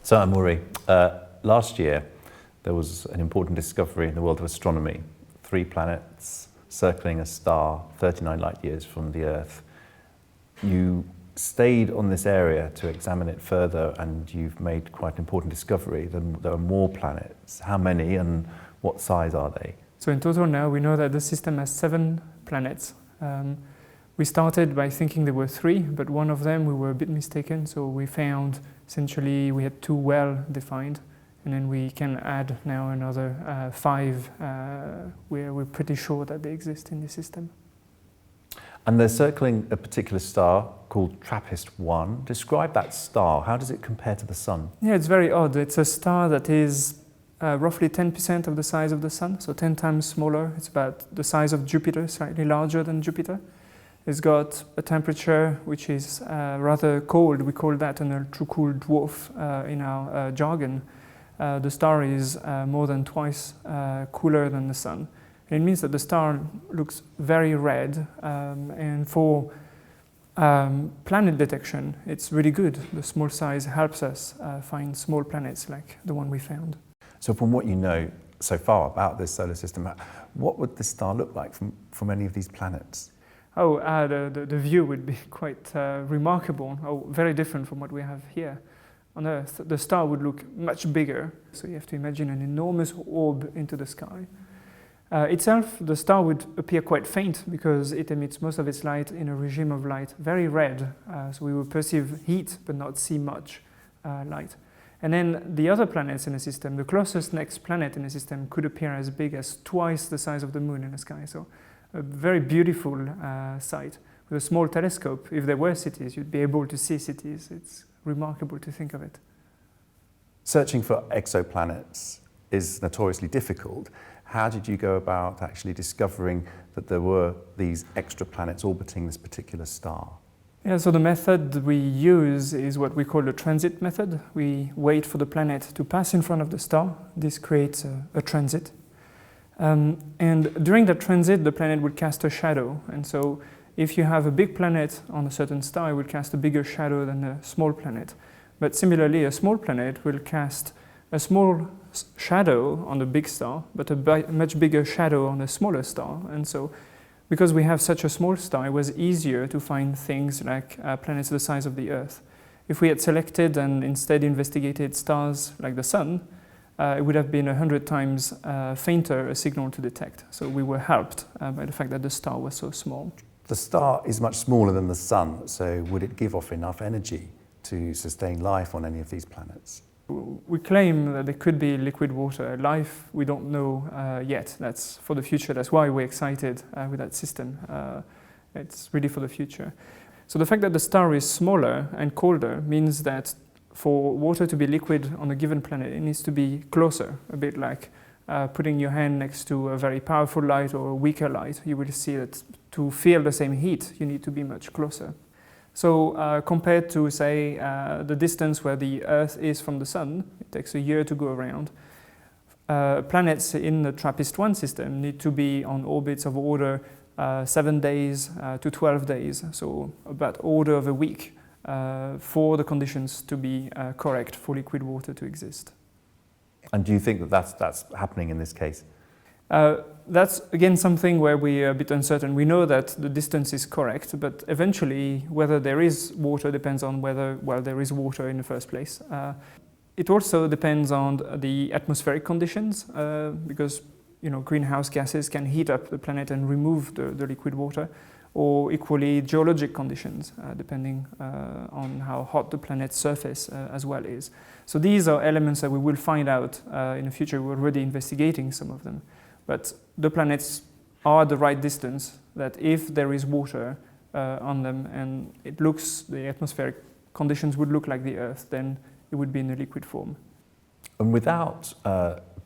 So, Amaury, last year there was an important discovery in the world of astronomy. 3 planets circling a star 39 light years from the Earth. You stayed on this area to examine it further, and you've made quite an important discovery. There are more planets. How many and what size are they? So in total now we know that the system has 7 planets. We started by thinking there were 3, but one of them we were a bit mistaken, so we found essentially we had 2 well defined, and then we can add now another 5 where we're pretty sure that they exist in the system. And they're circling a particular star called Trappist 1. Describe that star. How does it compare to the Sun? Yeah, it's very odd. It's a star that is roughly 10% of the size of the Sun, so 10 times smaller. It's about the size of Jupiter, slightly larger than Jupiter. It's got a temperature which is rather cold. We call that an ultra-cool dwarf in our jargon. The star is more than twice cooler than the Sun. And it means that the star looks very red, and for planet detection, it's really good. The small size helps us find small planets like the one we found. So from what you know so far about this solar system, what would this star look like from any of these planets? Oh, the view would be quite remarkable. Oh, very different from what we have here on Earth. The star would look much bigger, so you have to imagine an enormous orb into the sky. Itself, the star would appear quite faint because it emits most of its light in a regime of light very red, so we would perceive heat but not see much light. And then the other planets in the system, the closest next planet in the system could appear as big as twice the size of the Moon in the sky. So a very beautiful sight. With a small telescope, if there were cities, you'd be able to see cities. It's remarkable to think of it. Searching for exoplanets is notoriously difficult. How did you go about actually discovering that there were these extra planets orbiting this particular star? Yeah, so the method we use is what we call the transit method. We wait for the planet to pass in front of the star. This creates a transit. And during that transit, the planet will cast a shadow. And so if you have a big planet on a certain star, it will cast a bigger shadow than a small planet. But similarly, a small planet will cast a small shadow on the big star, but a much bigger shadow on a smaller star. And so because we have such a small star, it was easier to find things like planets the size of the Earth. If we had selected and instead investigated stars like the Sun, it would have been 100 times fainter a signal to detect. So we were helped by the fact that the star was so small. The star is much smaller than the Sun, so would it give off enough energy to sustain life on any of these planets? We claim that there could be liquid water. Life, we don't know yet. That's for the future. That's why we're excited with that system. It's really for the future. So the fact that the star is smaller and colder means that for water to be liquid on a given planet, it needs to be closer, a bit like putting your hand next to a very powerful light or a weaker light. You will see that to feel the same heat, you need to be much closer. So compared to, say, the distance where the Earth is from the Sun, it takes a year to go around, planets in the Trappist-1 system need to be on orbits of order 7 days to 12 days, so about order of a week for the conditions to be correct for liquid water to exist. And do you think that that's happening in this case? That's again something where we're a bit uncertain. We know that the distance is correct, but eventually whether there is water depends on whether, well, there is water in the first place. It also depends on the atmospheric conditions, because greenhouse gases can heat up the planet and remove the liquid water, or equally geologic conditions, depending on how hot the planet's surface as well is. So these are elements that we will find out in the future. We're already investigating some of them. But the planets are the right distance, that if there is water on them and the atmospheric conditions would look like the Earth, then it would be in a liquid form. And without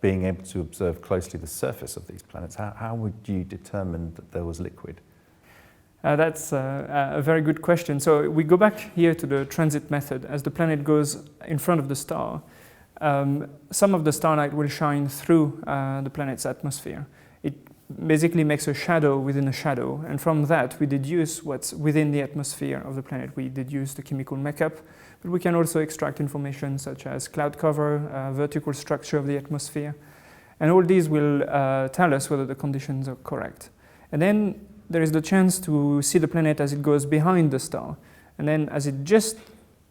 being able to observe closely the surface of these planets, how would you determine that there was liquid? That's a very good question. So we go back here to the transit method. As the planet goes in front of the star, some of the starlight will shine through the planet's atmosphere. It basically makes a shadow within a shadow, and from that we deduce what's within the atmosphere of the planet. We deduce the chemical makeup, But we can also extract information such as cloud cover, vertical structure of the atmosphere. And all these will tell us whether the conditions are correct. And then there is the chance to see the planet as it goes behind the star. And then as it just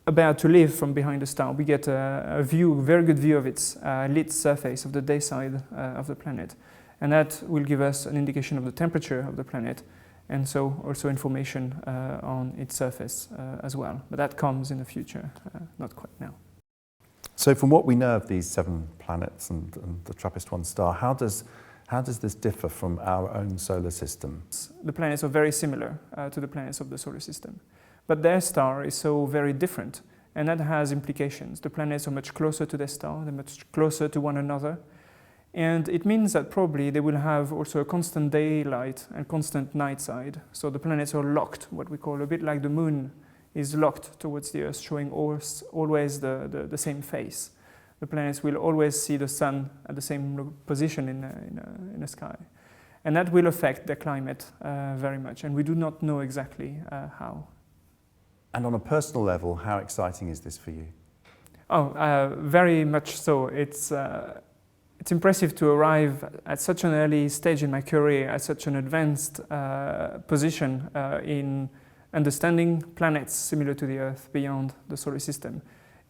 about to leave from behind the star, we get a very good view of its lit surface, of the day side of the planet. And that will give us an indication of the temperature of the planet, and so also information on its surface as well. But that comes in the future, not quite now. So from what we know of these 7 planets and the Trappist-1 star, how does this differ from our own solar system? The planets are very similar to the planets of the solar system. But their star is so very different, and that has implications. The planets are much closer to their star, they're much closer to one another, and it means that probably they will have also a constant daylight and constant night side. So the planets are locked, what we call, a bit like the moon is locked towards the Earth, showing always the same face. The planets will always see the sun at the same position in the sky. And that will affect their climate very much, and we do not know exactly how. And on a personal level, how exciting is this for you? Oh, very much so. It's impressive to arrive at such an early stage in my career, at such an advanced position in understanding planets similar to the Earth beyond the solar system.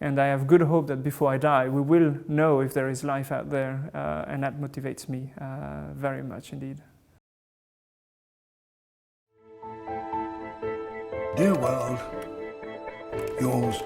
And I have good hope that before I die, we will know if there is life out there, and that motivates me very much indeed. Dear world, yours